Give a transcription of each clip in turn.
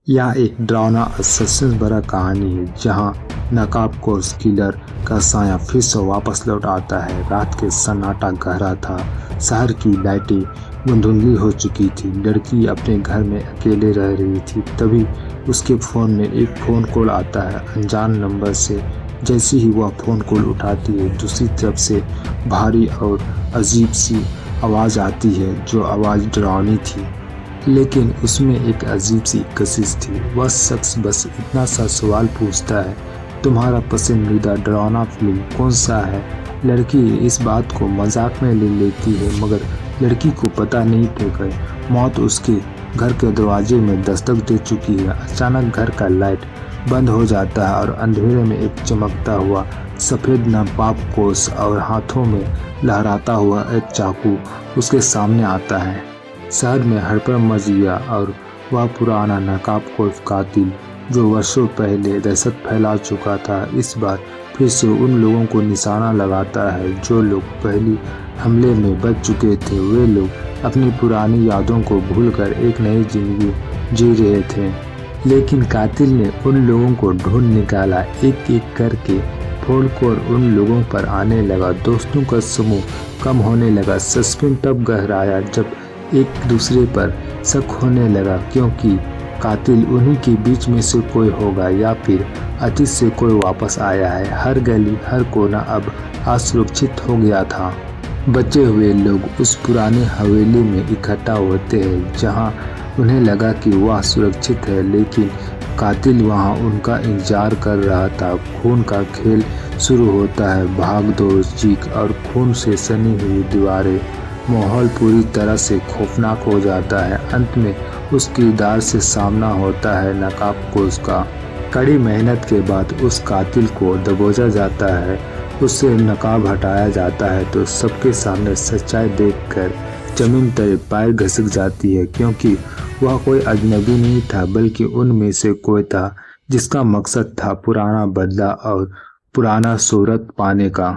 यह एक डरावना और सस्पेंस भरा कहानी है जहां नकाबपोश किलर का साया फिर से वापस लौट आता है। रात के सन्नाटा गहरा था, शहर की लाइटें धुंधली हो चुकी थी। लड़की अपने घर में अकेले रह रही थी। तभी उसके फ़ोन में एक फ़ोन कॉल आता है, अनजान नंबर से। जैसे ही वह फ़ोन कॉल उठाती है, दूसरी तरफ से भारी और अजीब सी आवाज़ आती है, जो आवाज़ डरावनी थी, लेकिन उसमें एक अजीब सी कशिश थी। वह शख्स बस इतना सा सवाल पूछता है, तुम्हारा पसंदीदा डरावना फिल्म कौन सा है? लड़की इस बात को मजाक में ले लेती है, मगर लड़की को पता नहीं था कि मौत उसके घर के दरवाजे में दस्तक दे चुकी है। अचानक घर का लाइट बंद हो जाता है और अंधेरे में एक चमकता हुआ सफ़ेद नकाबपोश और हाथों में लहराता हुआ एक चाकू उसके सामने आता है। शहर में हड़कंप मच गया और वह पुराना नकाबपोश कातिल, जो वर्षों पहले दहशत फैला चुका था, इस बार फिर से उन लोगों को निशाना लगाता है जो लोग पहले हमले में बच चुके थे। वे लोग अपनी पुरानी यादों को भूलकर एक नई जिंदगी जी रहे थे, लेकिन कातिल ने उन लोगों को ढूंढ निकाला। एक एक करके फोड़कर उन लोगों पर आने लगा। दोस्तों का समूह कम होने लगा। सस्पेंस तब गहराया जब एक दूसरे पर शक होने लगा, क्योंकि कातिल उन्हीं के बीच में से कोई होगा या फिर अतीत से कोई वापस आया है। हर गली, हर कोना अब असुरक्षित हो गया था। बचे हुए लोग उस पुरानी हवेली में इकट्ठा होते हैं जहां उन्हें लगा कि वह सुरक्षित है, लेकिन कातिल वहां उनका इंतजार कर रहा था। खून का खेल शुरू होता है, भाग दौड़, चीख और खून से सनी हुई दीवारें। माहौल पूरी तरह से खौफनाक हो जाता है। अंत में उस किरदार से सामना होता है नकाबपोश का। कड़ी मेहनत के बाद उस कातिल को दबोचा जाता है, उससे नकाब हटाया जाता है, तो सबके सामने सच्चाई देखकर जमीन तले पैर घिसक जाती है, क्योंकि वह कोई अजनबी नहीं था, बल्कि उनमें से कोई था जिसका मकसद था पुराना बदला और पुराना शोहरत पाने का।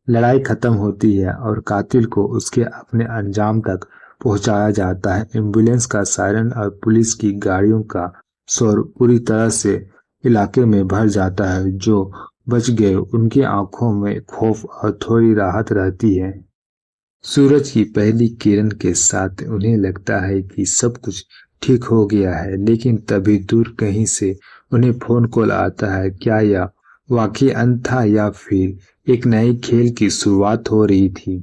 लड़ाई खत्म होती है और कातिल को उसके अपने अंजाम तक पहुंचाया जाता है। एम्बुलेंस का सायरन और पुलिस की गाड़ियों का शोर पूरी तरह से इलाके में भर जाता है। जो बच गए उनकी आंखों में खौफ और थोड़ी राहत रहती है। सूरज की पहली किरण के साथ उन्हें लगता है कि सब कुछ ठीक हो गया है, लेकिन तभी दूर कहीं से उन्हें फोन कॉल आता है। क्या यह वाकई अंत था या फिर एक नए खेल की शुरुआत हो रही थी?